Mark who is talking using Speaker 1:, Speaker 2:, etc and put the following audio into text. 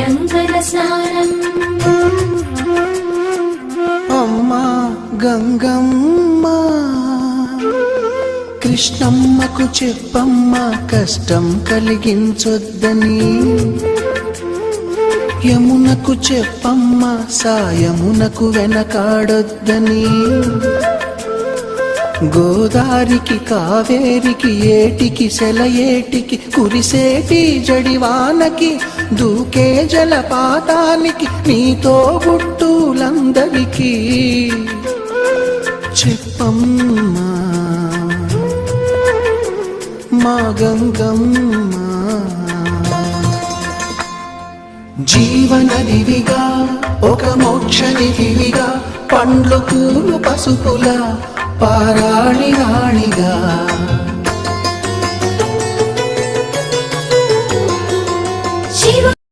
Speaker 1: అభ్యంకర స్నానం
Speaker 2: అమ్మా గంగమ్మ కృష్ణమ్మకు చెప్పమ్మా కష్టం కలిగించొద్దని యమునకు చెప్పమ్మా సాయమునకు వెనకాడొద్దని గోదారికి కావేరికి ఏటికి సెలయేటికి కురిసేటి జడివానకి దూకే జలపాతానికి నీతో గుట్టులందరికీ చెప్పమ్మా మా గంగమ్మ జీవనదివిగా ఒక మోక్షనిధివిగా పండ్లు పూలు పసుపుల పారాణి రాణిగా